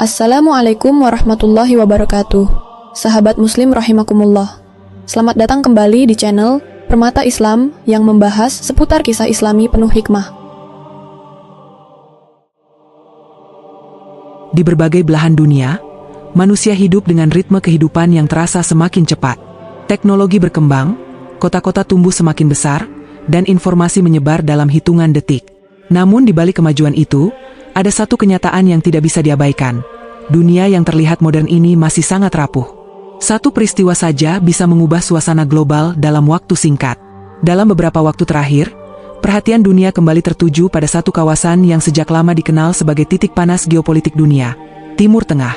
Assalamualaikum warahmatullahi wabarakatuh. Sahabat muslim rahimakumullah. Selamat datang kembali di channel Permata Islam yang membahas seputar kisah islami penuh hikmah. Di berbagai belahan dunia, manusia hidup dengan ritme kehidupan yang terasa semakin cepat. Teknologi berkembang, kota-kota tumbuh semakin besar, dan informasi menyebar dalam hitungan detik. Namun di balik kemajuan itu, ada satu kenyataan yang tidak bisa diabaikan. Dunia yang terlihat modern ini masih sangat rapuh. Satu peristiwa saja bisa mengubah suasana global dalam waktu singkat. Dalam beberapa waktu terakhir, perhatian dunia kembali tertuju pada satu kawasan yang sejak lama dikenal sebagai titik panas geopolitik dunia, Timur Tengah.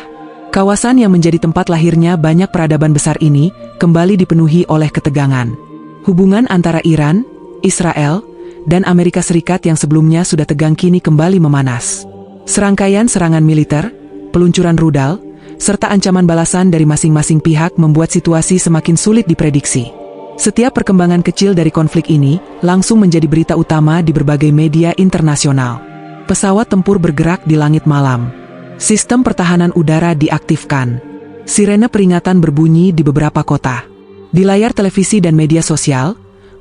Kawasan yang menjadi tempat lahirnya banyak peradaban besar ini kembali dipenuhi oleh ketegangan. Hubungan antara Iran, Israel, dan Amerika Serikat yang sebelumnya sudah tegang kini kembali memanas. Serangkaian serangan militer, peluncuran rudal, serta ancaman balasan dari masing-masing pihak membuat situasi semakin sulit diprediksi. Setiap perkembangan kecil dari konflik ini langsung menjadi berita utama di berbagai media internasional. Pesawat tempur bergerak di langit malam. Sistem pertahanan udara diaktifkan. Sirene peringatan berbunyi di beberapa kota. Di layar televisi dan media sosial,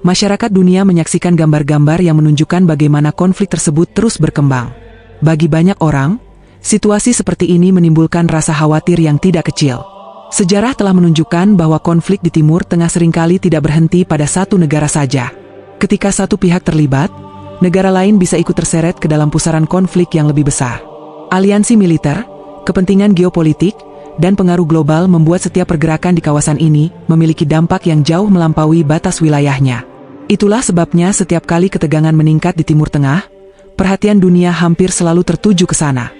masyarakat dunia menyaksikan gambar-gambar yang menunjukkan bagaimana konflik tersebut terus berkembang. Bagi banyak orang, situasi seperti ini menimbulkan rasa khawatir yang tidak kecil. Sejarah telah menunjukkan bahwa konflik di Timur Tengah seringkali tidak berhenti pada satu negara saja. Ketika satu pihak terlibat, negara lain bisa ikut terseret ke dalam pusaran konflik yang lebih besar. Aliansi militer, kepentingan geopolitik, dan pengaruh global membuat setiap pergerakan di kawasan ini memiliki dampak yang jauh melampaui batas wilayahnya. Itulah sebabnya setiap kali ketegangan meningkat di Timur Tengah, perhatian dunia hampir selalu tertuju ke sana.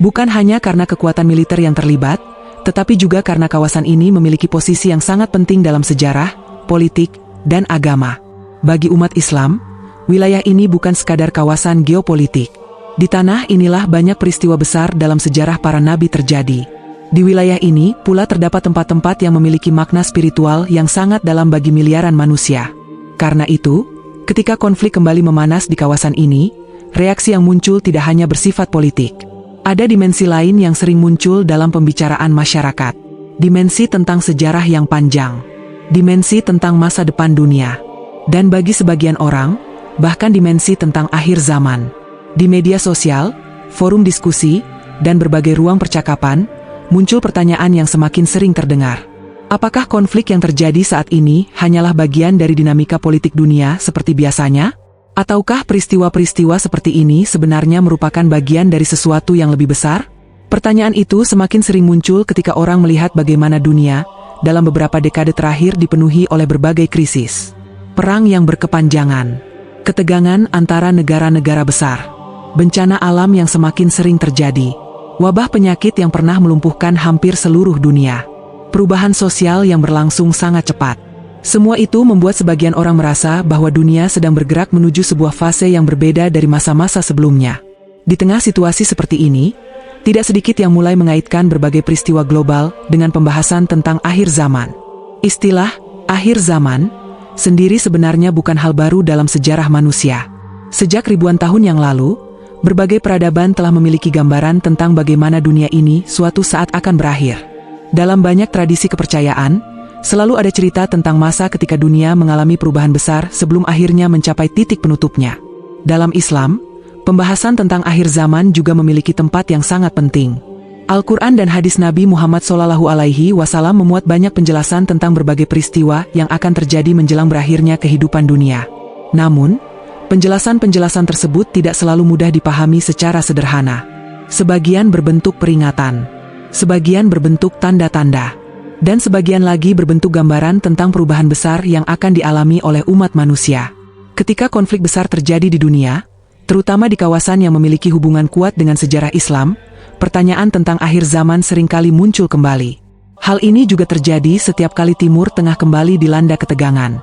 Bukan hanya karena kekuatan militer yang terlibat, tetapi juga karena kawasan ini memiliki posisi yang sangat penting dalam sejarah, politik, dan agama. Bagi umat Islam, wilayah ini bukan sekadar kawasan geopolitik. Di tanah inilah banyak peristiwa besar dalam sejarah para nabi terjadi. Di wilayah ini pula terdapat tempat-tempat yang memiliki makna spiritual yang sangat dalam bagi miliaran manusia. Karena itu, ketika konflik kembali memanas di kawasan ini, reaksi yang muncul tidak hanya bersifat politik. Ada dimensi lain yang sering muncul dalam pembicaraan masyarakat. Dimensi tentang sejarah yang panjang. Dimensi tentang masa depan dunia. Dan bagi sebagian orang, bahkan dimensi tentang akhir zaman. Di media sosial, forum diskusi, dan berbagai ruang percakapan, muncul pertanyaan yang semakin sering terdengar. Apakah konflik yang terjadi saat ini hanyalah bagian dari dinamika politik dunia seperti biasanya? Ataukah peristiwa-peristiwa seperti ini sebenarnya merupakan bagian dari sesuatu yang lebih besar? Pertanyaan itu semakin sering muncul ketika orang melihat bagaimana dunia dalam beberapa dekade terakhir dipenuhi oleh berbagai krisis. Perang yang berkepanjangan, ketegangan antara negara-negara besar, bencana alam yang semakin sering terjadi, wabah penyakit yang pernah melumpuhkan hampir seluruh dunia, perubahan sosial yang berlangsung sangat cepat. Semua itu membuat sebagian orang merasa bahwa dunia sedang bergerak menuju sebuah fase yang berbeda dari masa-masa sebelumnya. Di tengah situasi seperti ini, tidak sedikit yang mulai mengaitkan berbagai peristiwa global dengan pembahasan tentang akhir zaman. Istilah akhir zaman sendiri sebenarnya bukan hal baru dalam sejarah manusia. Sejak ribuan tahun yang lalu, berbagai peradaban telah memiliki gambaran tentang bagaimana dunia ini suatu saat akan berakhir. Dalam banyak tradisi kepercayaan, selalu ada cerita tentang masa ketika dunia mengalami perubahan besar sebelum akhirnya mencapai titik penutupnya. Dalam Islam, pembahasan tentang akhir zaman juga memiliki tempat yang sangat penting. Al-Quran dan hadis Nabi Muhammad SAW memuat banyak penjelasan tentang berbagai peristiwa yang akan terjadi menjelang berakhirnya kehidupan dunia. Namun, penjelasan-penjelasan tersebut tidak selalu mudah dipahami secara sederhana. Sebagian berbentuk peringatan, sebagian berbentuk tanda-tanda, dan sebagian lagi berbentuk gambaran tentang perubahan besar yang akan dialami oleh umat manusia. Ketika konflik besar terjadi di dunia, terutama di kawasan yang memiliki hubungan kuat dengan sejarah Islam, pertanyaan tentang akhir zaman seringkali muncul kembali. Hal ini juga terjadi setiap kali Timur Tengah kembali dilanda ketegangan.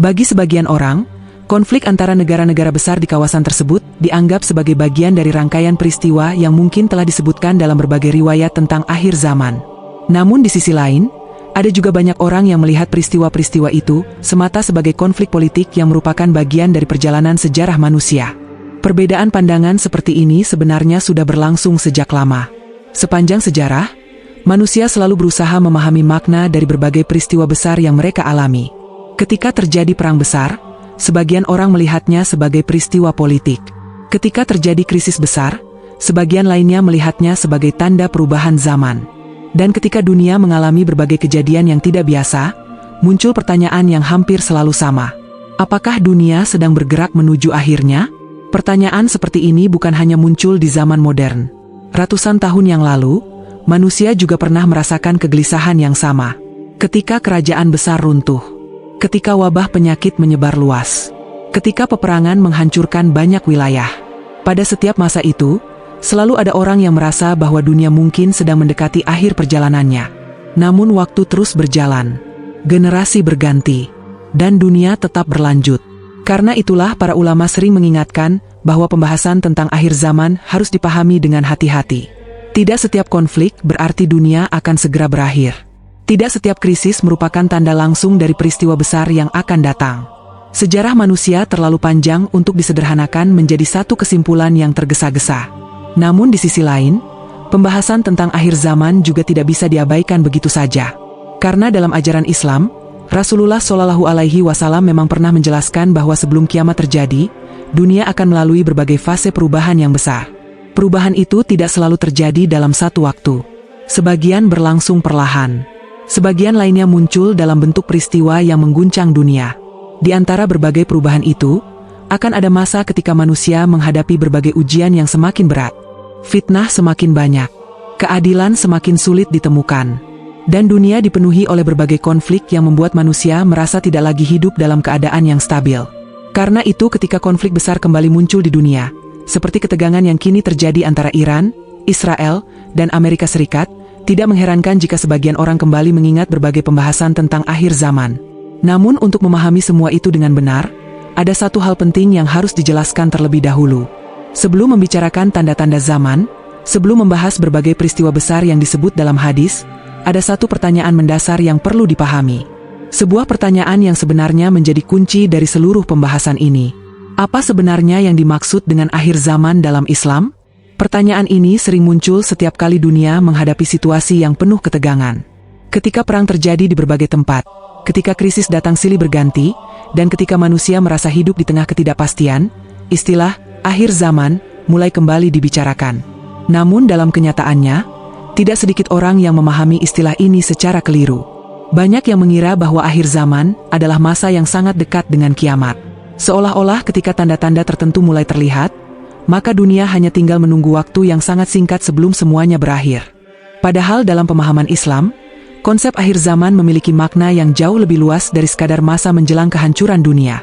Bagi sebagian orang, konflik antara negara-negara besar di kawasan tersebut dianggap sebagai bagian dari rangkaian peristiwa yang mungkin telah disebutkan dalam berbagai riwayat tentang akhir zaman. Namun di sisi lain, ada juga banyak orang yang melihat peristiwa-peristiwa itu semata sebagai konflik politik yang merupakan bagian dari perjalanan sejarah manusia. Perbedaan pandangan seperti ini sebenarnya sudah berlangsung sejak lama. Sepanjang sejarah, manusia selalu berusaha memahami makna dari berbagai peristiwa besar yang mereka alami. Ketika terjadi perang besar, sebagian orang melihatnya sebagai peristiwa politik. Ketika terjadi krisis besar, sebagian lainnya melihatnya sebagai tanda perubahan zaman. Dan ketika dunia mengalami berbagai kejadian yang tidak biasa, muncul pertanyaan yang hampir selalu sama. Apakah dunia sedang bergerak menuju akhirnya? Pertanyaan seperti ini bukan hanya muncul di zaman modern. Ratusan tahun yang lalu, manusia juga pernah merasakan kegelisahan yang sama. Ketika kerajaan besar runtuh, ketika wabah penyakit menyebar luas, ketika peperangan menghancurkan banyak wilayah. Pada setiap masa itu, selalu ada orang yang merasa bahwa dunia mungkin sedang mendekati akhir perjalanannya. Namun waktu terus berjalan, generasi berganti, dan dunia tetap berlanjut. Karena itulah para ulama sering mengingatkan bahwa pembahasan tentang akhir zaman harus dipahami dengan hati-hati. Tidak setiap konflik berarti dunia akan segera berakhir. Tidak setiap krisis merupakan tanda langsung dari peristiwa besar yang akan datang. Sejarah manusia terlalu panjang untuk disederhanakan menjadi satu kesimpulan yang tergesa-gesa. Namun di sisi lain, pembahasan tentang akhir zaman juga tidak bisa diabaikan begitu saja. Karena dalam ajaran Islam, Rasulullah Shallallahu Alaihi Wasallam memang pernah menjelaskan bahwa sebelum kiamat terjadi, dunia akan melalui berbagai fase perubahan yang besar. Perubahan itu tidak selalu terjadi dalam satu waktu. Sebagian berlangsung perlahan. Sebagian lainnya muncul dalam bentuk peristiwa yang mengguncang dunia. Di antara berbagai perubahan itu, akan ada masa ketika manusia menghadapi berbagai ujian yang semakin berat. Fitnah semakin banyak. Keadilan semakin sulit ditemukan. Dan dunia dipenuhi oleh berbagai konflik yang membuat manusia merasa tidak lagi hidup dalam keadaan yang stabil. Karena itu ketika konflik besar kembali muncul di dunia, seperti ketegangan yang kini terjadi antara Iran, Israel, dan Amerika Serikat, tidak mengherankan jika sebagian orang kembali mengingat berbagai pembahasan tentang akhir zaman. Namun untuk memahami semua itu dengan benar, ada satu hal penting yang harus dijelaskan terlebih dahulu. Sebelum membicarakan tanda-tanda zaman, sebelum membahas berbagai peristiwa besar yang disebut dalam hadis, ada satu pertanyaan mendasar yang perlu dipahami. Sebuah pertanyaan yang sebenarnya menjadi kunci dari seluruh pembahasan ini. Apa sebenarnya yang dimaksud dengan akhir zaman dalam Islam? Pertanyaan ini sering muncul setiap kali dunia menghadapi situasi yang penuh ketegangan. Ketika perang terjadi di berbagai tempat, ketika krisis datang silih berganti, dan ketika manusia merasa hidup di tengah ketidakpastian, istilah akhir zaman mulai kembali dibicarakan. Namun dalam kenyataannya, tidak sedikit orang yang memahami istilah ini secara keliru. Banyak yang mengira bahwa akhir zaman adalah masa yang sangat dekat dengan kiamat. Seolah-olah ketika tanda-tanda tertentu mulai terlihat, maka dunia hanya tinggal menunggu waktu yang sangat singkat sebelum semuanya berakhir. Padahal dalam pemahaman Islam, konsep akhir zaman memiliki makna yang jauh lebih luas dari sekadar masa menjelang kehancuran dunia.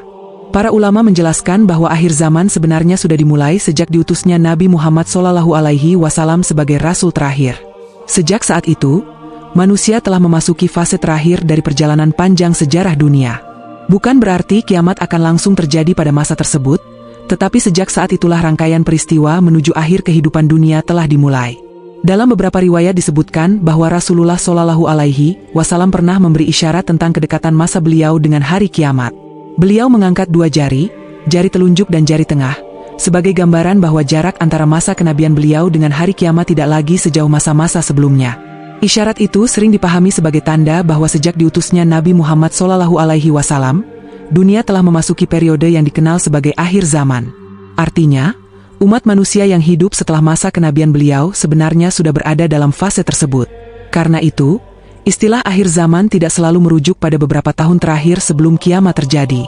Para ulama menjelaskan bahwa akhir zaman sebenarnya sudah dimulai sejak diutusnya Nabi Muhammad SAW sebagai Rasul terakhir. Sejak saat itu, manusia telah memasuki fase terakhir dari perjalanan panjang sejarah dunia. Bukan berarti kiamat akan langsung terjadi pada masa tersebut, tetapi sejak saat itulah rangkaian peristiwa menuju akhir kehidupan dunia telah dimulai. Dalam beberapa riwayat disebutkan bahwa Rasulullah SAW pernah memberi isyarat tentang kedekatan masa beliau dengan hari kiamat. Beliau mengangkat dua jari, jari telunjuk dan jari tengah, sebagai gambaran bahwa jarak antara masa kenabian beliau dengan hari kiamat tidak lagi sejauh masa-masa sebelumnya. Isyarat itu sering dipahami sebagai tanda bahwa sejak diutusnya Nabi Muhammad SAW, dunia telah memasuki periode yang dikenal sebagai akhir zaman. Artinya, umat manusia yang hidup setelah masa kenabian beliau sebenarnya sudah berada dalam fase tersebut. Karena itu, istilah akhir zaman tidak selalu merujuk pada beberapa tahun terakhir sebelum kiamat terjadi.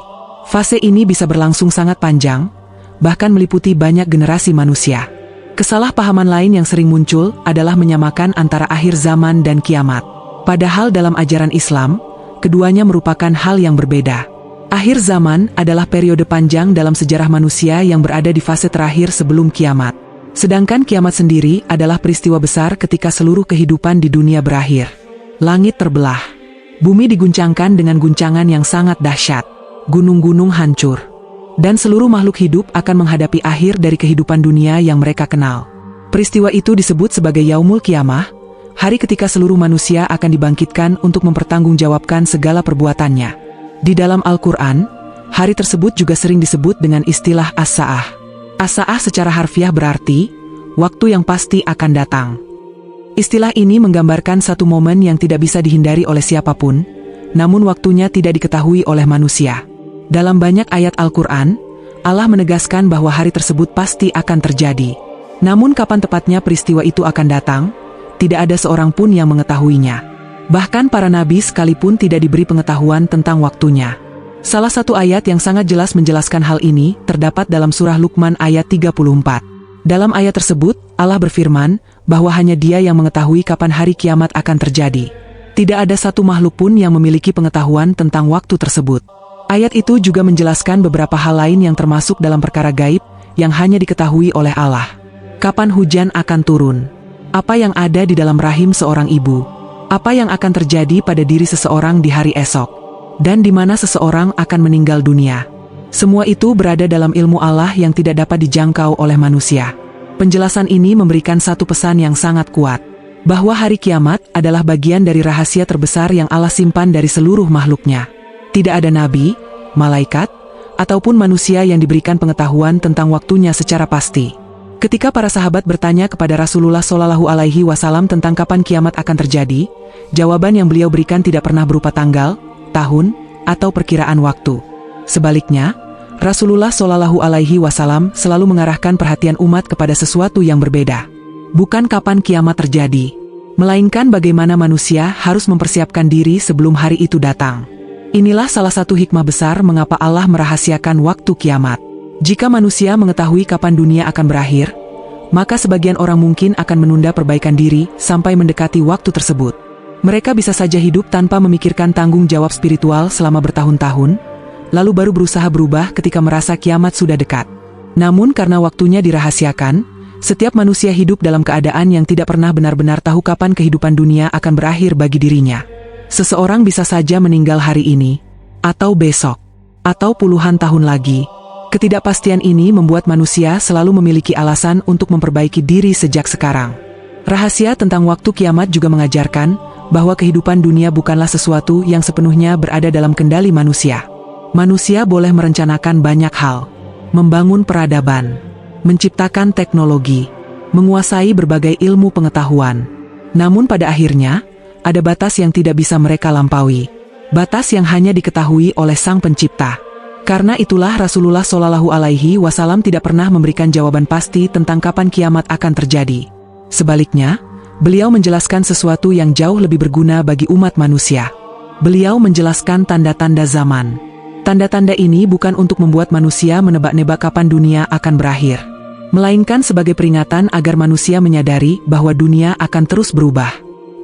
Fase ini bisa berlangsung sangat panjang, bahkan meliputi banyak generasi manusia. Kesalahpahaman lain yang sering muncul adalah menyamakan antara akhir zaman dan kiamat. Padahal dalam ajaran Islam, keduanya merupakan hal yang berbeda. Akhir zaman adalah periode panjang dalam sejarah manusia yang berada di fase terakhir sebelum kiamat. Sedangkan kiamat sendiri adalah peristiwa besar ketika seluruh kehidupan di dunia berakhir. Langit terbelah, bumi diguncangkan dengan guncangan yang sangat dahsyat, gunung-gunung hancur, dan seluruh makhluk hidup akan menghadapi akhir dari kehidupan dunia yang mereka kenal. Peristiwa itu disebut sebagai Yaumul Qiyamah, hari ketika seluruh manusia akan dibangkitkan untuk mempertanggungjawabkan segala perbuatannya. Di dalam Al-Quran, hari tersebut juga sering disebut dengan istilah As-Sa'ah. As-Sa'ah secara harfiah berarti, waktu yang pasti akan datang. Istilah ini menggambarkan satu momen yang tidak bisa dihindari oleh siapapun, namun waktunya tidak diketahui oleh manusia. Dalam banyak ayat Al-Quran, Allah menegaskan bahwa hari tersebut pasti akan terjadi. Namun kapan tepatnya peristiwa itu akan datang, tidak ada seorang pun yang mengetahuinya. Bahkan para nabi sekalipun tidak diberi pengetahuan tentang waktunya. Salah satu ayat yang sangat jelas menjelaskan hal ini terdapat dalam surah Luqman ayat 34. Dalam ayat tersebut, Allah berfirman bahwa hanya Dia yang mengetahui kapan hari kiamat akan terjadi. Tidak ada satu makhluk pun yang memiliki pengetahuan tentang waktu tersebut. Ayat itu juga menjelaskan beberapa hal lain yang termasuk dalam perkara gaib yang hanya diketahui oleh Allah. Kapan hujan akan turun? Apa yang ada di dalam rahim seorang ibu? Apa yang akan terjadi pada diri seseorang di hari esok? Dan di mana seseorang akan meninggal dunia? Semua itu berada dalam ilmu Allah yang tidak dapat dijangkau oleh manusia. Penjelasan ini memberikan satu pesan yang sangat kuat, bahwa hari kiamat adalah bagian dari rahasia terbesar yang Allah simpan dari seluruh makhluknya. Tidak ada nabi, malaikat, ataupun manusia yang diberikan pengetahuan tentang waktunya secara pasti. Ketika para sahabat bertanya kepada Rasulullah SAW tentang kapan kiamat akan terjadi, jawaban yang beliau berikan tidak pernah berupa tanggal, tahun, atau perkiraan waktu. Sebaliknya, Rasulullah SAW selalu mengarahkan perhatian umat kepada sesuatu yang berbeda. Bukan kapan kiamat terjadi, melainkan bagaimana manusia harus mempersiapkan diri sebelum hari itu datang. Inilah salah satu hikmah besar mengapa Allah merahasiakan waktu kiamat. Jika manusia mengetahui kapan dunia akan berakhir, maka sebagian orang mungkin akan menunda perbaikan diri sampai mendekati waktu tersebut. Mereka bisa saja hidup tanpa memikirkan tanggung jawab spiritual selama bertahun-tahun, lalu baru berusaha berubah ketika merasa kiamat sudah dekat. Namun karena waktunya dirahasiakan, setiap manusia hidup dalam keadaan yang tidak pernah benar-benar tahu kapan kehidupan dunia akan berakhir bagi dirinya. Seseorang bisa saja meninggal hari ini, atau besok, atau puluhan tahun lagi. Ketidakpastian ini membuat manusia selalu memiliki alasan untuk memperbaiki diri sejak sekarang. Rahasia tentang waktu kiamat juga mengajarkan bahwa kehidupan dunia bukanlah sesuatu yang sepenuhnya berada dalam kendali manusia. Manusia boleh merencanakan banyak hal, membangun peradaban, menciptakan teknologi, menguasai berbagai ilmu pengetahuan. Namun pada akhirnya, ada batas yang tidak bisa mereka lampaui. Batas yang hanya diketahui oleh Sang Pencipta. Karena itulah Rasulullah SAW tidak pernah memberikan jawaban pasti tentang kapan kiamat akan terjadi. Sebaliknya, beliau menjelaskan sesuatu yang jauh lebih berguna bagi umat manusia. Beliau menjelaskan tanda-tanda zaman. Tanda-tanda ini bukan untuk membuat manusia menebak-nebak kapan dunia akan berakhir, melainkan sebagai peringatan agar manusia menyadari bahwa dunia akan terus berubah.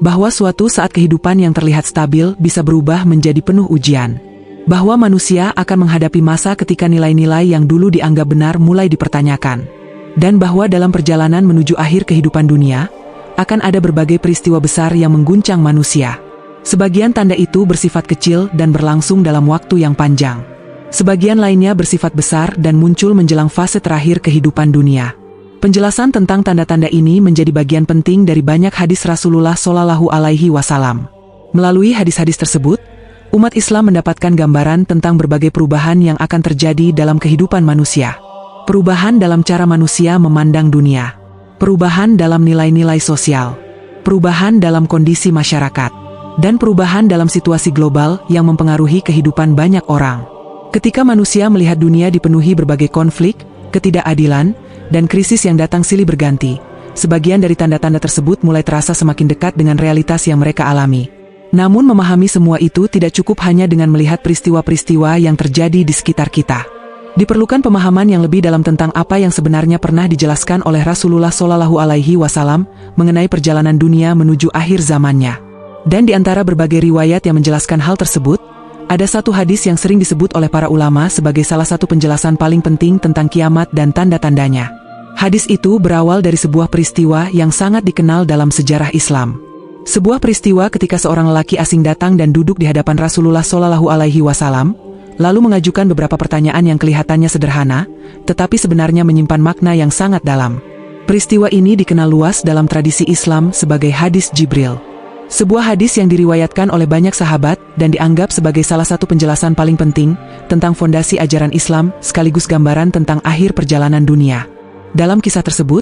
Bahwa suatu saat kehidupan yang terlihat stabil bisa berubah menjadi penuh ujian. Bahwa manusia akan menghadapi masa ketika nilai-nilai yang dulu dianggap benar mulai dipertanyakan. Dan bahwa dalam perjalanan menuju akhir kehidupan dunia, akan ada berbagai peristiwa besar yang mengguncang manusia. Sebagian tanda itu bersifat kecil dan berlangsung dalam waktu yang panjang. Sebagian lainnya bersifat besar dan muncul menjelang fase terakhir kehidupan dunia. Penjelasan tentang tanda-tanda ini menjadi bagian penting dari banyak hadis Rasulullah SAW. Melalui hadis-hadis tersebut, umat Islam mendapatkan gambaran tentang berbagai perubahan yang akan terjadi dalam kehidupan manusia. Perubahan dalam cara manusia memandang dunia. Perubahan dalam nilai-nilai sosial. Perubahan dalam kondisi masyarakat. Dan perubahan dalam situasi global yang mempengaruhi kehidupan banyak orang. Ketika manusia melihat dunia dipenuhi berbagai konflik, ketidakadilan, dan krisis yang datang silih berganti, sebagian dari tanda-tanda tersebut mulai terasa semakin dekat dengan realitas yang mereka alami. Namun memahami semua itu tidak cukup hanya dengan melihat peristiwa-peristiwa yang terjadi di sekitar kita. Diperlukan pemahaman yang lebih dalam tentang apa yang sebenarnya pernah dijelaskan oleh Rasulullah SAW mengenai perjalanan dunia menuju akhir zamannya. Dan di antara berbagai riwayat yang menjelaskan hal tersebut, ada satu hadis yang sering disebut oleh para ulama sebagai salah satu penjelasan paling penting tentang kiamat dan tanda-tandanya. Hadis itu berawal dari sebuah peristiwa yang sangat dikenal dalam sejarah Islam. Sebuah peristiwa ketika seorang lelaki asing datang dan duduk di hadapan Rasulullah SAW, lalu mengajukan beberapa pertanyaan yang kelihatannya sederhana, tetapi sebenarnya menyimpan makna yang sangat dalam. Peristiwa ini dikenal luas dalam tradisi Islam sebagai hadis Jibril. Sebuah hadis yang diriwayatkan oleh banyak sahabat dan dianggap sebagai salah satu penjelasan paling penting tentang fondasi ajaran Islam sekaligus gambaran tentang akhir perjalanan dunia. Dalam kisah tersebut,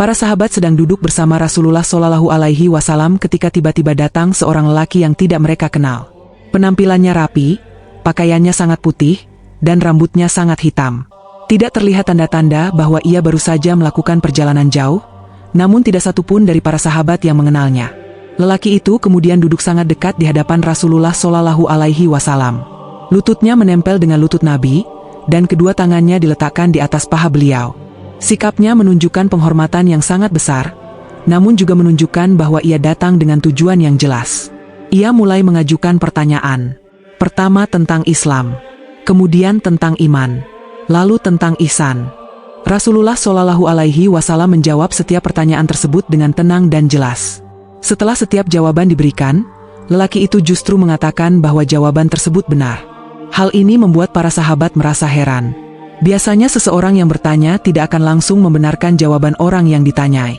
Para sahabat sedang duduk bersama Rasulullah Shallallahu Alaihi Wasallam ketika tiba-tiba datang seorang lelaki yang tidak mereka kenal. Penampilannya rapi, pakaiannya sangat putih, dan rambutnya sangat hitam. Tidak terlihat tanda-tanda bahwa ia baru saja melakukan perjalanan jauh, namun tidak satupun dari para sahabat yang mengenalnya. Lelaki itu kemudian duduk sangat dekat di hadapan Rasulullah Shallallahu Alaihi Wasallam. Lututnya menempel dengan lutut Nabi, dan kedua tangannya diletakkan di atas paha beliau. Sikapnya menunjukkan penghormatan yang sangat besar, namun juga menunjukkan bahwa ia datang dengan tujuan yang jelas. Ia mulai mengajukan pertanyaan. Pertama tentang Islam, kemudian tentang iman, lalu tentang ihsan. Rasulullah Shallallahu Alaihi Wasallam menjawab setiap pertanyaan tersebut dengan tenang dan jelas. Setelah setiap jawaban diberikan, lelaki itu justru mengatakan bahwa jawaban tersebut benar. Hal ini membuat para sahabat merasa heran. Biasanya seseorang yang bertanya tidak akan langsung membenarkan jawaban orang yang ditanyai.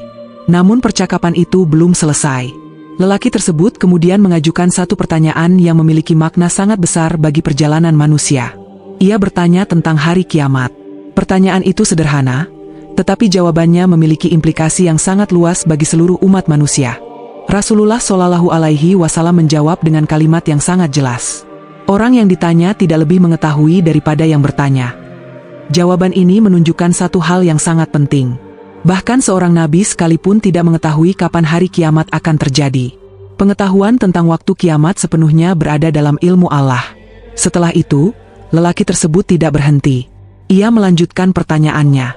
Namun percakapan itu belum selesai. Lelaki tersebut kemudian mengajukan satu pertanyaan yang memiliki makna sangat besar bagi perjalanan manusia. Ia bertanya tentang hari kiamat. Pertanyaan itu sederhana, tetapi jawabannya memiliki implikasi yang sangat luas bagi seluruh umat manusia. Rasulullah Shallallahu Alaihi Wasallam menjawab dengan kalimat yang sangat jelas. Orang yang ditanya tidak lebih mengetahui daripada yang bertanya. Jawaban ini menunjukkan satu hal yang sangat penting. Bahkan seorang nabi sekalipun tidak mengetahui kapan hari kiamat akan terjadi. Pengetahuan tentang waktu kiamat sepenuhnya berada dalam ilmu Allah. Setelah itu, lelaki tersebut tidak berhenti. Ia melanjutkan pertanyaannya.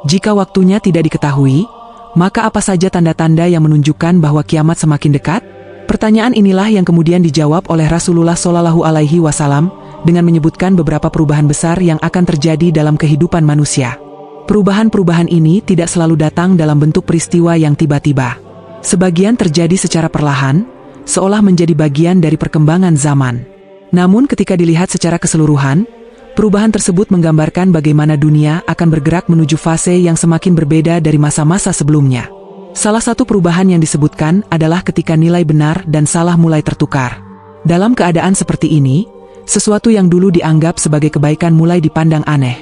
Jika waktunya tidak diketahui, maka apa saja tanda-tanda yang menunjukkan bahwa kiamat semakin dekat? Pertanyaan inilah yang kemudian dijawab oleh Rasulullah Shallallahu Alaihi Wasallam dengan menyebutkan beberapa perubahan besar yang akan terjadi dalam kehidupan manusia. Perubahan-perubahan ini tidak selalu datang dalam bentuk peristiwa yang tiba-tiba. Sebagian terjadi secara perlahan, seolah menjadi bagian dari perkembangan zaman. Namun ketika dilihat secara keseluruhan, perubahan tersebut menggambarkan bagaimana dunia akan bergerak menuju fase yang semakin berbeda dari masa-masa sebelumnya. Salah satu perubahan yang disebutkan adalah ketika nilai benar dan salah mulai tertukar. Dalam keadaan seperti ini, sesuatu yang dulu dianggap sebagai kebaikan mulai dipandang aneh.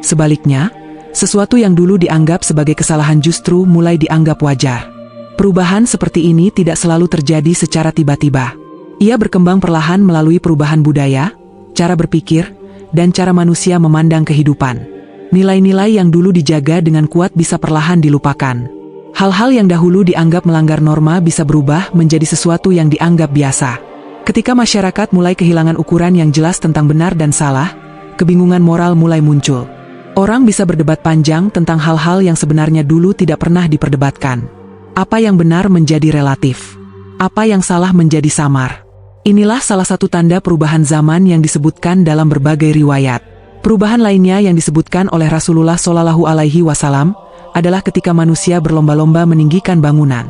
Sebaliknya, sesuatu yang dulu dianggap sebagai kesalahan justru mulai dianggap wajar. Perubahan seperti ini tidak selalu terjadi secara tiba-tiba. Ia berkembang perlahan melalui perubahan budaya, cara berpikir, dan cara manusia memandang kehidupan. Nilai-nilai yang dulu dijaga dengan kuat bisa perlahan dilupakan. Hal-hal yang dahulu dianggap melanggar norma bisa berubah menjadi sesuatu yang dianggap biasa. Ketika masyarakat mulai kehilangan ukuran yang jelas tentang benar dan salah, kebingungan moral mulai muncul. Orang bisa berdebat panjang tentang hal-hal yang sebenarnya dulu tidak pernah diperdebatkan. Apa yang benar menjadi relatif. Apa yang salah menjadi samar. Inilah salah satu tanda perubahan zaman yang disebutkan dalam berbagai riwayat. Perubahan lainnya yang disebutkan oleh Rasulullah Shallallahu Alaihi Wasallam adalah ketika manusia berlomba-lomba meninggikan bangunan.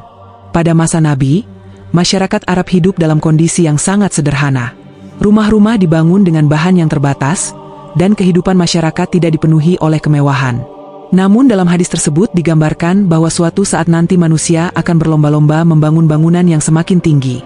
Pada masa Nabi, masyarakat Arab hidup dalam kondisi yang sangat sederhana. Rumah-rumah dibangun dengan bahan yang terbatas, dan kehidupan masyarakat tidak dipenuhi oleh kemewahan. Namun dalam hadis tersebut digambarkan bahwa suatu saat nanti manusia akan berlomba-lomba membangun bangunan yang semakin tinggi.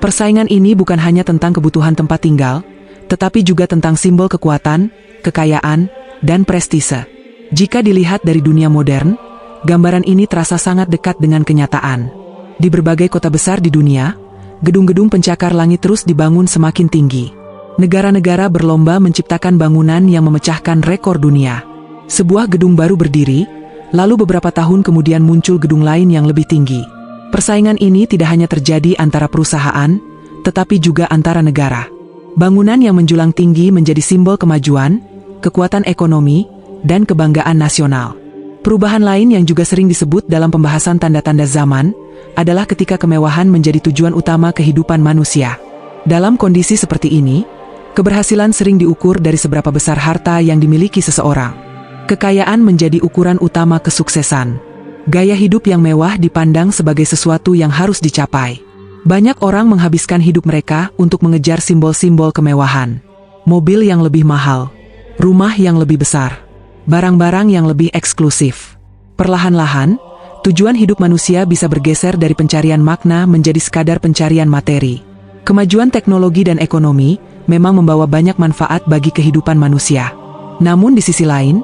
Persaingan ini bukan hanya tentang kebutuhan tempat tinggal, tetapi juga tentang simbol kekuatan, kekayaan, dan prestise. Jika dilihat dari dunia modern, gambaran ini terasa sangat dekat dengan kenyataan. Di berbagai kota besar di dunia, gedung-gedung pencakar langit terus dibangun semakin tinggi. Negara-negara berlomba menciptakan bangunan yang memecahkan rekor dunia. Sebuah gedung baru berdiri, lalu beberapa tahun kemudian muncul gedung lain yang lebih tinggi. Persaingan ini tidak hanya terjadi antara perusahaan, tetapi juga antara negara. Bangunan yang menjulang tinggi menjadi simbol kemajuan, kekuatan ekonomi, dan kebanggaan nasional. Perubahan lain yang juga sering disebut dalam pembahasan tanda-tanda zaman adalah ketika kemewahan menjadi tujuan utama kehidupan manusia. Dalam kondisi seperti ini, keberhasilan sering diukur dari seberapa besar harta yang dimiliki seseorang. Kekayaan menjadi ukuran utama kesuksesan. Gaya hidup yang mewah dipandang sebagai sesuatu yang harus dicapai. Banyak orang menghabiskan hidup mereka untuk mengejar simbol-simbol kemewahan. Mobil yang lebih mahal, rumah yang lebih besar, barang-barang yang lebih eksklusif. Perlahan-lahan, tujuan hidup manusia bisa bergeser dari pencarian makna menjadi sekadar pencarian materi. Kemajuan teknologi dan ekonomi memang membawa banyak manfaat bagi kehidupan manusia. Namun di sisi lain,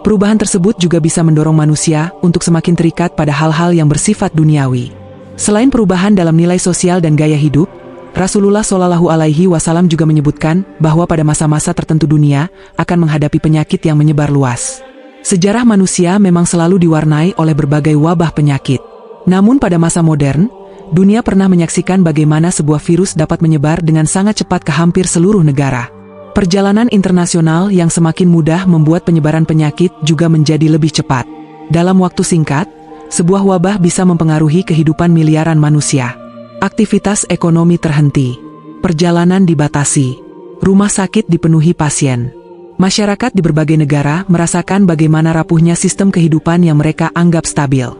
Perubahan tersebut juga bisa mendorong manusia untuk semakin terikat pada hal-hal yang bersifat duniawi. Selain perubahan dalam nilai sosial dan gaya hidup, Rasulullah Shallallahu Alaihi Wasallam juga menyebutkan bahwa pada masa-masa tertentu dunia akan menghadapi penyakit yang menyebar luas. Sejarah manusia memang selalu diwarnai oleh berbagai wabah penyakit. Namun pada masa modern, dunia pernah menyaksikan bagaimana sebuah virus dapat menyebar dengan sangat cepat ke hampir seluruh negara. Perjalanan internasional yang semakin mudah membuat penyebaran penyakit juga menjadi lebih cepat. Dalam waktu singkat, sebuah wabah bisa mempengaruhi kehidupan miliaran manusia. Aktivitas ekonomi terhenti, perjalanan dibatasi, rumah sakit dipenuhi pasien. Masyarakat di berbagai negara merasakan bagaimana rapuhnya sistem kehidupan yang mereka anggap stabil.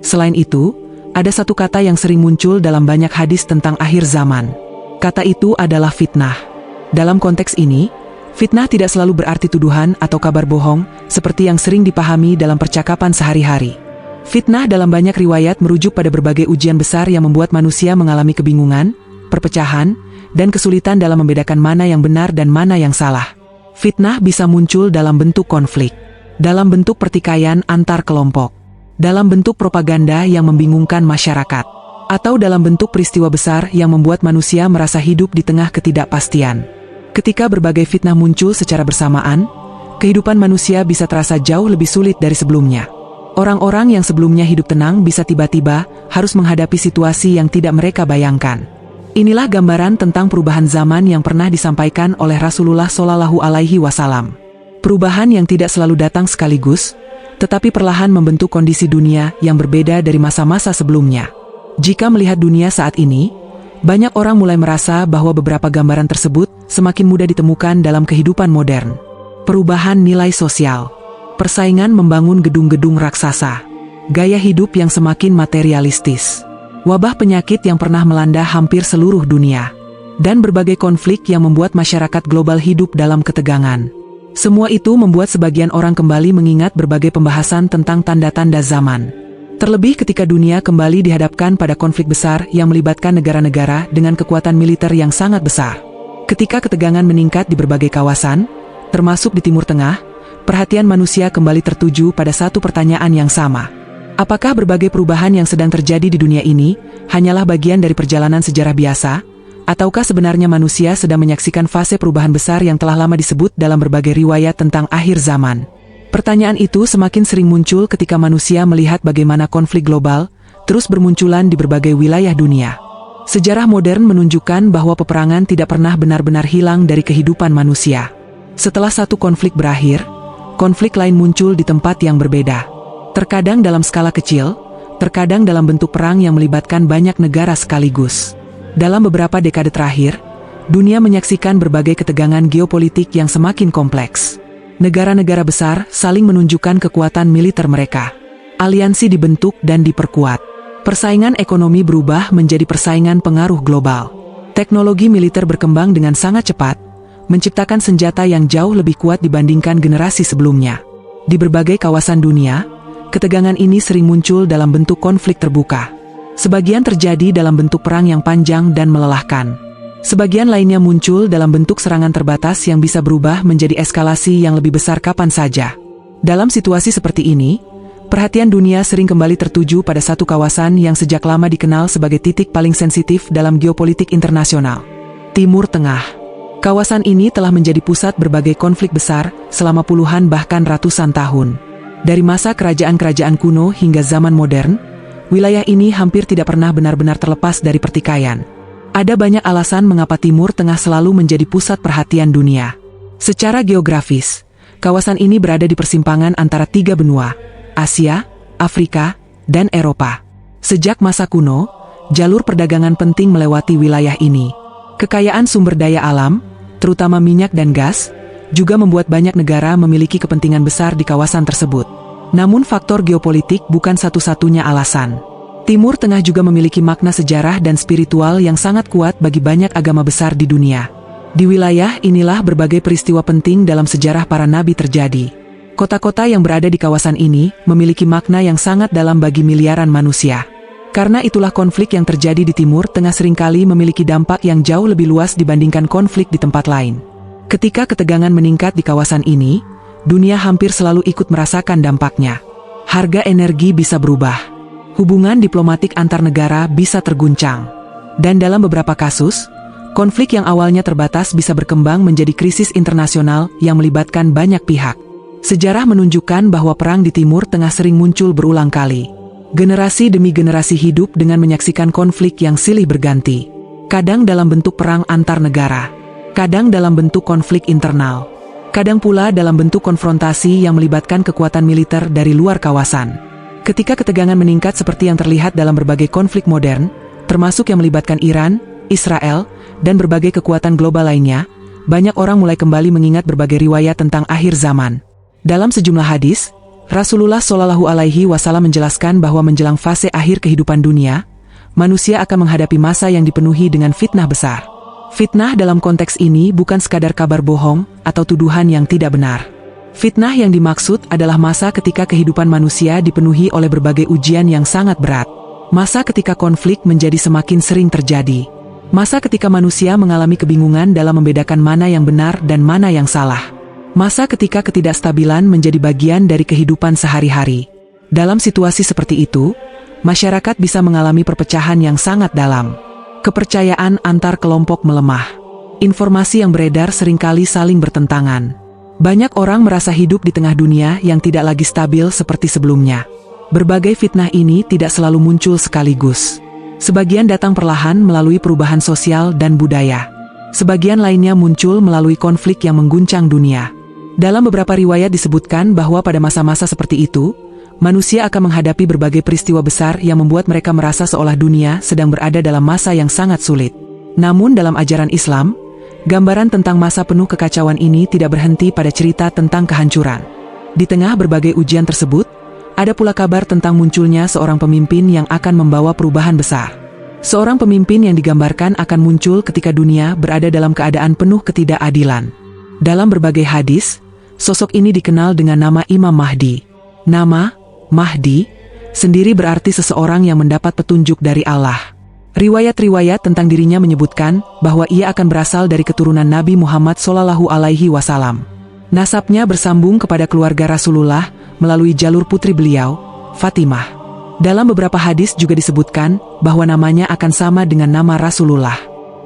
Selain itu, ada satu kata yang sering muncul dalam banyak hadis tentang akhir zaman. Kata itu adalah fitnah. Dalam konteks ini, fitnah tidak selalu berarti tuduhan atau kabar bohong, seperti yang sering dipahami dalam percakapan sehari-hari. Fitnah dalam banyak riwayat merujuk pada berbagai ujian besar yang membuat manusia mengalami kebingungan, perpecahan, dan kesulitan dalam membedakan mana yang benar dan mana yang salah. Fitnah bisa muncul dalam bentuk konflik, dalam bentuk pertikaian antar kelompok, dalam bentuk propaganda yang membingungkan masyarakat, atau dalam bentuk peristiwa besar yang membuat manusia merasa hidup di tengah ketidakpastian. Ketika berbagai fitnah muncul secara bersamaan, kehidupan manusia bisa terasa jauh lebih sulit dari sebelumnya. Orang-orang yang sebelumnya hidup tenang bisa tiba-tiba harus menghadapi situasi yang tidak mereka bayangkan. Inilah gambaran tentang perubahan zaman yang pernah disampaikan oleh Rasulullah Shallallahu Alaihi Wasallam. Perubahan yang tidak selalu datang sekaligus, tetapi perlahan membentuk kondisi dunia yang berbeda dari masa-masa sebelumnya. Jika melihat dunia saat ini, banyak orang mulai merasa bahwa beberapa gambaran tersebut semakin mudah ditemukan dalam kehidupan modern. Perubahan nilai sosial, persaingan membangun gedung-gedung raksasa, gaya hidup yang semakin materialistis, wabah penyakit yang pernah melanda hampir seluruh dunia, dan berbagai konflik yang membuat masyarakat global hidup dalam ketegangan. Semua itu membuat sebagian orang kembali mengingat berbagai pembahasan tentang tanda-tanda zaman. Terlebih ketika dunia kembali dihadapkan pada konflik besar yang melibatkan negara-negara dengan kekuatan militer yang sangat besar. Ketika ketegangan meningkat di berbagai kawasan, termasuk di Timur Tengah, perhatian manusia kembali tertuju pada satu pertanyaan yang sama. Apakah berbagai perubahan yang sedang terjadi di dunia ini hanyalah bagian dari perjalanan sejarah biasa, ataukah sebenarnya manusia sedang menyaksikan fase perubahan besar yang telah lama disebut dalam berbagai riwayat tentang akhir zaman? Pertanyaan itu semakin sering muncul ketika manusia melihat bagaimana konflik global terus bermunculan di berbagai wilayah dunia. Sejarah modern menunjukkan bahwa peperangan tidak pernah benar-benar hilang dari kehidupan manusia. Setelah satu konflik berakhir, konflik lain muncul di tempat yang berbeda. Terkadang dalam skala kecil, terkadang dalam bentuk perang yang melibatkan banyak negara sekaligus. Dalam beberapa dekade terakhir, dunia menyaksikan berbagai ketegangan geopolitik yang semakin kompleks. Negara-negara besar saling menunjukkan kekuatan militer mereka. Aliansi dibentuk dan diperkuat. Persaingan ekonomi berubah menjadi persaingan pengaruh global. Teknologi militer berkembang dengan sangat cepat, menciptakan senjata yang jauh lebih kuat dibandingkan generasi sebelumnya. Di berbagai kawasan dunia, ketegangan ini sering muncul dalam bentuk konflik terbuka. Sebagian terjadi dalam bentuk perang yang panjang dan melelahkan. Sebagian lainnya muncul dalam bentuk serangan terbatas yang bisa berubah menjadi eskalasi yang lebih besar kapan saja. Dalam situasi seperti ini, perhatian dunia sering kembali tertuju pada satu kawasan yang sejak lama dikenal sebagai titik paling sensitif dalam geopolitik internasional. Timur Tengah. Kawasan ini telah menjadi pusat berbagai konflik besar selama puluhan bahkan ratusan tahun. Dari masa kerajaan-kerajaan kuno hingga zaman modern, wilayah ini hampir tidak pernah benar-benar terlepas dari pertikaian. Ada banyak alasan mengapa Timur Tengah selalu menjadi pusat perhatian dunia. Secara geografis, kawasan ini berada di persimpangan antara tiga benua, Asia, Afrika, dan Eropa. Sejak masa kuno, jalur perdagangan penting melewati wilayah ini. Kekayaan sumber daya alam, terutama minyak dan gas, juga membuat banyak negara memiliki kepentingan besar di kawasan tersebut. Namun faktor geopolitik bukan satu-satunya alasan. Timur Tengah juga memiliki makna sejarah dan spiritual yang sangat kuat bagi banyak agama besar di dunia. Di wilayah inilah berbagai peristiwa penting dalam sejarah para nabi terjadi. Kota-kota yang berada di kawasan ini memiliki makna yang sangat dalam bagi miliaran manusia. Karena itulah konflik yang terjadi di Timur Tengah seringkali memiliki dampak yang jauh lebih luas dibandingkan konflik di tempat lain. Ketika ketegangan meningkat di kawasan ini, dunia hampir selalu ikut merasakan dampaknya. Harga energi bisa berubah. Hubungan diplomatik antar negara bisa terguncang. Dan dalam beberapa kasus, konflik yang awalnya terbatas bisa berkembang menjadi krisis internasional yang melibatkan banyak pihak. Sejarah menunjukkan bahwa perang di Timur Tengah sering muncul berulang kali. Generasi demi generasi hidup dengan menyaksikan konflik yang silih berganti. Kadang dalam bentuk perang antar negara, kadang dalam bentuk konflik internal, kadang pula dalam bentuk konfrontasi yang melibatkan kekuatan militer dari luar kawasan. Ketika ketegangan meningkat seperti yang terlihat dalam berbagai konflik modern, termasuk yang melibatkan Iran, Israel, dan berbagai kekuatan global lainnya, banyak orang mulai kembali mengingat berbagai riwayat tentang akhir zaman. Dalam sejumlah hadis, Rasulullah Shallallahu Alaihi Wasallam menjelaskan bahwa menjelang fase akhir kehidupan dunia, manusia akan menghadapi masa yang dipenuhi dengan fitnah besar. Fitnah dalam konteks ini bukan sekadar kabar bohong atau tuduhan yang tidak benar. Fitnah yang dimaksud adalah masa ketika kehidupan manusia dipenuhi oleh berbagai ujian yang sangat berat. Masa ketika konflik menjadi semakin sering terjadi. Masa ketika manusia mengalami kebingungan dalam membedakan mana yang benar dan mana yang salah. Masa ketika ketidakstabilan menjadi bagian dari kehidupan sehari-hari. Dalam situasi seperti itu, masyarakat bisa mengalami perpecahan yang sangat dalam. Kepercayaan antar kelompok melemah. Informasi yang beredar seringkali saling bertentangan. Banyak orang merasa hidup di tengah dunia yang tidak lagi stabil seperti sebelumnya. Berbagai fitnah ini tidak selalu muncul sekaligus. Sebagian datang perlahan melalui perubahan sosial dan budaya. Sebagian lainnya muncul melalui konflik yang mengguncang dunia. Dalam beberapa riwayat disebutkan bahwa pada masa-masa seperti itu, manusia akan menghadapi berbagai peristiwa besar yang membuat mereka merasa seolah dunia sedang berada dalam masa yang sangat sulit. Namun dalam ajaran Islam, gambaran tentang masa penuh kekacauan ini tidak berhenti pada cerita tentang kehancuran. Di tengah berbagai ujian tersebut, ada pula kabar tentang munculnya seorang pemimpin yang akan membawa perubahan besar. Seorang pemimpin yang digambarkan akan muncul ketika dunia berada dalam keadaan penuh ketidakadilan. Dalam berbagai hadis, sosok ini dikenal dengan nama Imam Mahdi. Nama Mahdi sendiri berarti seseorang yang mendapat petunjuk dari Allah. Riwayat-riwayat tentang dirinya menyebutkan bahwa ia akan berasal dari keturunan Nabi Muhammad Shallallahu Alaihi Wasallam. Nasabnya bersambung kepada keluarga Rasulullah melalui jalur putri beliau, Fatimah. Dalam beberapa hadis juga disebutkan bahwa namanya akan sama dengan nama Rasulullah.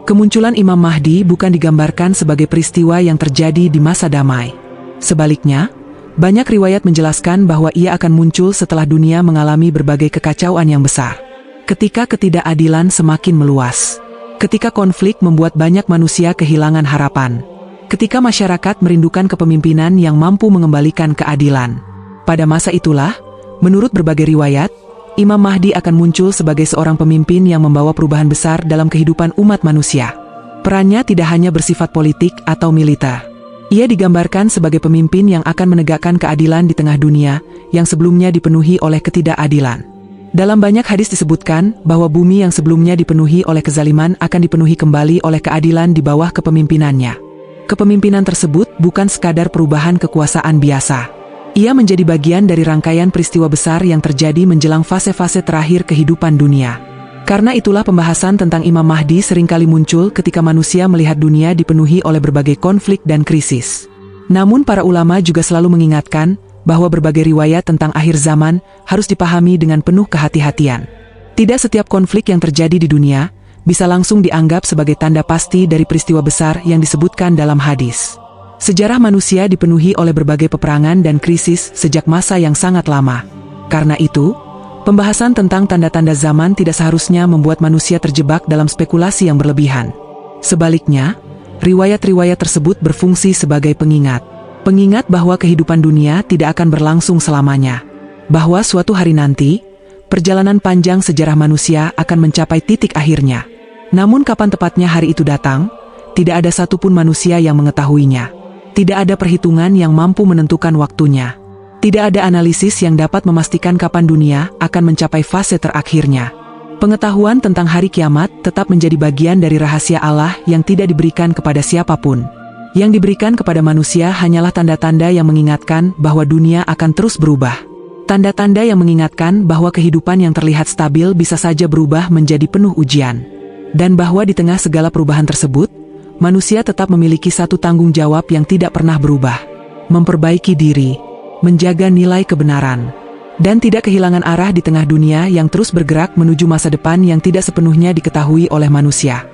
Kemunculan Imam Mahdi bukan digambarkan sebagai peristiwa yang terjadi di masa damai. Sebaliknya, banyak riwayat menjelaskan bahwa ia akan muncul setelah dunia mengalami berbagai kekacauan yang besar. Ketika ketidakadilan semakin meluas. Ketika konflik membuat banyak manusia kehilangan harapan. Ketika masyarakat merindukan kepemimpinan yang mampu mengembalikan keadilan. Pada masa itulah, menurut berbagai riwayat, Imam Mahdi akan muncul sebagai seorang pemimpin yang membawa perubahan besar dalam kehidupan umat manusia. Perannya tidak hanya bersifat politik atau militer. Ia digambarkan sebagai pemimpin yang akan menegakkan keadilan di tengah dunia yang sebelumnya dipenuhi oleh ketidakadilan. Dalam banyak hadis disebutkan bahwa bumi yang sebelumnya dipenuhi oleh kezaliman akan dipenuhi kembali oleh keadilan di bawah kepemimpinannya. Kepemimpinan tersebut bukan sekadar perubahan kekuasaan biasa. Ia menjadi bagian dari rangkaian peristiwa besar yang terjadi menjelang fase-fase terakhir kehidupan dunia. Karena itulah pembahasan tentang Imam Mahdi seringkali muncul ketika manusia melihat dunia dipenuhi oleh berbagai konflik dan krisis. Namun para ulama juga selalu mengingatkan bahwa berbagai riwayat tentang akhir zaman harus dipahami dengan penuh kehati-hatian. Tidak setiap konflik yang terjadi di dunia bisa langsung dianggap sebagai tanda pasti dari peristiwa besar yang disebutkan dalam hadis. Sejarah manusia dipenuhi oleh berbagai peperangan dan krisis sejak masa yang sangat lama. Karena itu, pembahasan tentang tanda-tanda zaman tidak seharusnya membuat manusia terjebak dalam spekulasi yang berlebihan. Sebaliknya, riwayat-riwayat tersebut berfungsi sebagai pengingat. Pengingat bahwa kehidupan dunia tidak akan berlangsung selamanya. Bahwa suatu hari nanti, perjalanan panjang sejarah manusia akan mencapai titik akhirnya. Namun kapan tepatnya hari itu datang, tidak ada satupun manusia yang mengetahuinya. Tidak ada perhitungan yang mampu menentukan waktunya. Tidak ada analisis yang dapat memastikan kapan dunia akan mencapai fase terakhirnya. Pengetahuan tentang hari kiamat tetap menjadi bagian dari rahasia Allah yang tidak diberikan kepada siapapun. Yang diberikan kepada manusia hanyalah tanda-tanda yang mengingatkan bahwa dunia akan terus berubah. Tanda-tanda yang mengingatkan bahwa kehidupan yang terlihat stabil bisa saja berubah menjadi penuh ujian. Dan bahwa di tengah segala perubahan tersebut, manusia tetap memiliki satu tanggung jawab yang tidak pernah berubah. memperbaiki diri, menjaga nilai kebenaran, dan tidak kehilangan arah di tengah dunia yang terus bergerak menuju masa depan yang tidak sepenuhnya diketahui oleh manusia.